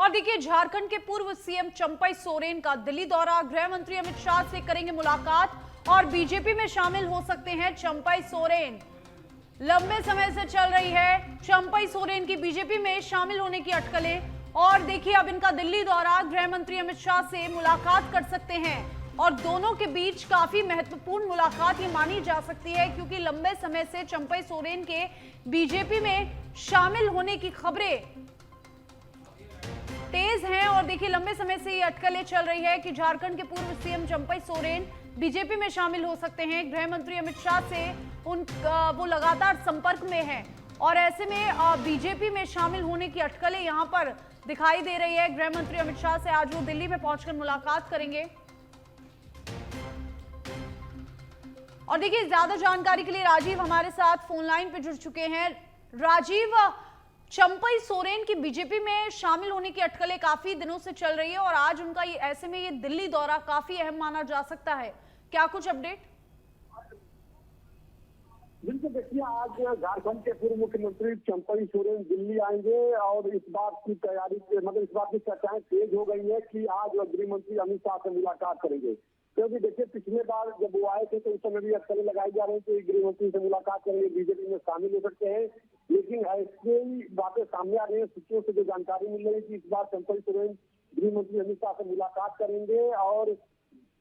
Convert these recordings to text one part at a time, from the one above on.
और देखिए, झारखंड के पूर्व सीएम चंपई सोरेन का दिल्ली दौरा, गृह मंत्री अमित शाह से करेंगे मुलाकात और बीजेपी में शामिल हो सकते हैं चंपई सोरेन। लंबे समय से चल रही है चंपई सोरेन की बीजेपी में शामिल होने की अटकलें और देखिए अब इनका दिल्ली दौरा, गृह मंत्री अमित शाह से मुलाकात कर सकते हैं और दोनों के बीच काफी महत्वपूर्ण मुलाकात ये मानी जा सकती है क्योंकि लंबे समय से चंपई सोरेन के बीजेपी में शामिल होने की खबरें तेज हैं और देखिए लंबे समय से ये अटकलें चल रही है कि झारखंड के पूर्व सीएम चंपई सोरेन बीजेपी में शामिल हो सकते हैं। गृह मंत्री अमित शाह से वो लगातार संपर्क में है और ऐसे में बीजेपी में शामिल होने की अटकलें यहां पर दिखाई दे रही है। गृह मंत्री अमित शाह से आज वो दिल्ली में पहुंचकर मुलाकात करेंगे और देखिए ज्यादा जानकारी के लिए राजीव हमारे साथ फोन लाइन पे जुड़ चुके हैं। राजीव, चंपई सोरेन की बीजेपी में शामिल होने की अटकलें काफी दिनों से चल रही है और आज उनका ऐसे में ये दिल्ली दौरा काफी अहम माना जा सकता है, क्या कुछ अपडेट? बिल्कुल, देखिए आज झारखंड के पूर्व मुख्यमंत्री चंपई सोरेन दिल्ली आएंगे और इस बात की तैयारी मतलब इस बात की चर्चाएं तेज हो गई है कि आज वो गृह मंत्री अमित शाह से मुलाकात करेंगे। क्योंकि देखिए पिछले बार जब वो आए थे तो उस समय भी अटकलें लगाई जा रही थी, गृह मंत्री से मुलाकात करेंगे, बीजेपी में शामिल हो सकते हैं, लेकिन ऐसी बातें सामने आ रही है। सूत्रों से जो जानकारी मिल रही है कि इस बार चंपई सोरेन गृह मंत्री अमित शाह से मुलाकात करेंगे और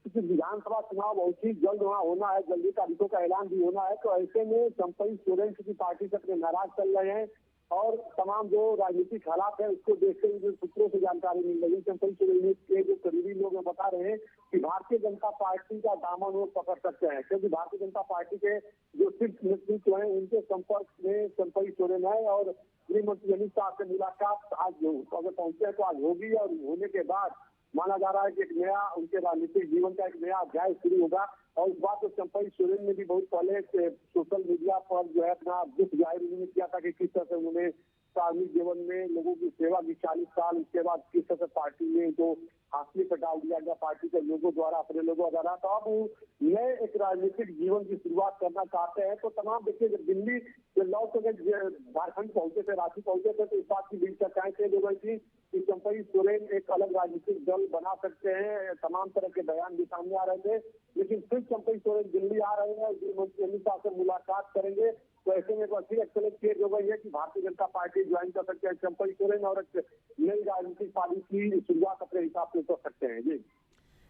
विधानसभा चुनाव बहुत ही जल्द वहाँ होना है, जल्दी तारीखों का ऐलान भी होना है। तो ऐसे में चंपई सोरेन की पार्टी से अपने नाराज चल रहे हैं और तमाम जो राजनीतिक हालात है उसको देखते हुए जो सूत्रों से जानकारी मिल रही है, चंपई सोरेन के जो करीबी लोग बता रहे हैं कि भारतीय जनता पार्टी का दामन वो पकड़ सकते हैं क्योंकि भारतीय जनता पार्टी के जो शीर्ष नेतृत्व है उनके संपर्क में चंपई सोरेन है और गृह मंत्री अमित शाह से मुलाकात आज अगर पहुंचे हैं तो आज होगी और होने के बाद माना जा रहा है कि एक नया उनके राजनीतिक जीवन का एक नया अध्याय शुरू होगा। और इस बात को चंपई सोरेन ने भी बहुत पहले सोशल मीडिया पर जो है अपना दुख जाहिर उन्होंने किया था कि किस तरह से उन्होंने सार्वजनिक जीवन में लोगों की सेवा की 40 साल, उसके बाद किस तरह से पार्टी में जो हासिल पे डाल दिया गया पार्टी के लोगों द्वारा, अपने लोगों द्वारा। तो अब नए एक राजनीतिक जीवन की शुरुआत करना चाहते हैं। तो तमाम देखिए जब दिल्ली लौट के झारखंड पहुंचे थे, रांची पहुंचे थे, तो इस बात की भी चर्चाएं तेज हो गई थी कि चंपई सोरेन एक अलग राजनीतिक दल बना सकते हैं। तमाम तरह के बयान भी सामने आ रहे थे, लेकिन फिर चंपई सोरेन दिल्ली आ रहे हैं, गृह मंत्री अमित शाह से मुलाकात करेंगे। तो ऐसे में फिर अटकलें तेज हो गई है कि भारतीय जनता पार्टी ज्वाइन कर सकते हैं चंपई सोरेन और एक नई राजनीतिक पार्टी की शुरुआत अपने हिसाब से कर सकते हैं।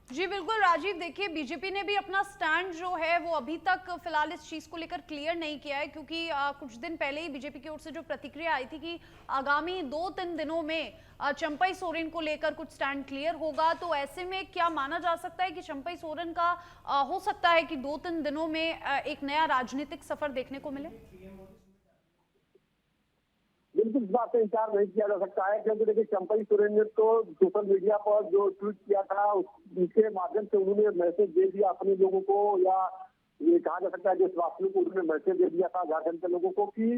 जी बिल्कुल राजीव, देखिए बीजेपी ने भी अपना स्टैंड जो है वो अभी तक फिलहाल इस चीज को लेकर क्लियर नहीं किया है क्योंकि कुछ दिन पहले ही बीजेपी की ओर से जो प्रतिक्रिया आई थी कि आगामी 2-3 दिनों में चंपई सोरेन को लेकर कुछ स्टैंड क्लियर होगा। तो ऐसे में क्या माना जा सकता है कि चंपई सोरेन का हो सकता है कि 2-3 दिनों में एक नया राजनीतिक सफर देखने को मिले? बिल्कुल इस बात से इंकार नहीं किया जा सकता है क्योंकि देखिए चंपई सोरेन ने तो सोशल मीडिया पर जो ट्वीट किया था उसके माध्यम से उन्होंने मैसेज दे दिया अपने लोगों को, या ये कहा जा सकता है देशवासियों को उन्होंने मैसेज दे दिया था झारखंड के लोगों को कि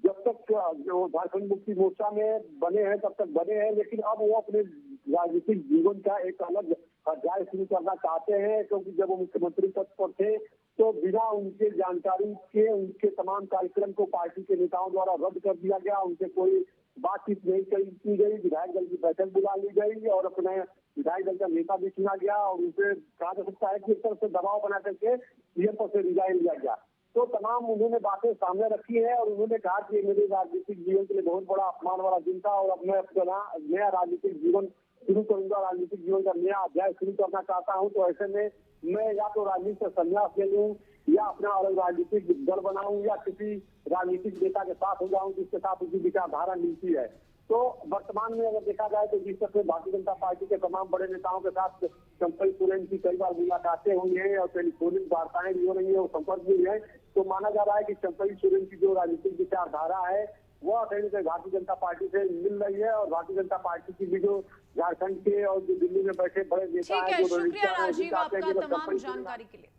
जब तक जो झारखंड मुक्ति मोर्चा में बने हैं तब तक बने हैं, लेकिन अब वो अपने राजनीतिक जीवन का एक अलग अध्याय शुरू करना चाहते हैं क्योंकि जब वो मुख्यमंत्री पद पर थे तो बिना उनके जानकारी के उनके तमाम कार्यक्रम को पार्टी के नेताओं द्वारा रद्द कर दिया गया, उनसे कोई बातचीत नहीं की गई, विधायक दल की बैठक बुला ली गई और अपने विधायक दल का नेता भी चुना गया और उनसे कहा जा सकता है कि एक तरह से दबाव बना करके सीएम पद से रिजाइन लिया गया। तो तमाम उन्होंने बातें सामने रखी है और उन्होंने कहा कि मेरे राजनीतिक जीवन के लिए बहुत बड़ा अपमान वाला दिन था और अब मैं अपना नया राजनीतिक जीवन शुरू करूंगा, राजनीतिक जीवन का नया अध्याय शुरू करना चाहता हूं। तो ऐसे में मैं या तो राजनीति से संन्यास ले लूं या अपना अलग राजनीतिक दल बनाऊं या किसी राजनीतिक नेता के साथ हो जाऊं जिसके साथ उसकी विचारधारा मिलती है। तो वर्तमान में अगर देखा जाए तो जिस तरह से भारतीय जनता पार्टी के तमाम बड़े नेताओं के साथ चंपई सोरेन की कई बार मुलाकातें हुई हैं और टेलीफोनिक वार्ताएं भी हो रही है और संपर्क भी है, तो माना जा रहा है कि चंपई सोरेन की जो राजनीतिक विचारधारा है वह कहीं ना कहीं भारतीय जनता पार्टी से मिल रही है और भारतीय जनता पार्टी की भी जो झारखंड के और जो दिल्ली में बैठे बड़े नेता है। शुक्रिया राजीव आपका तमाम जानकारी के लिए।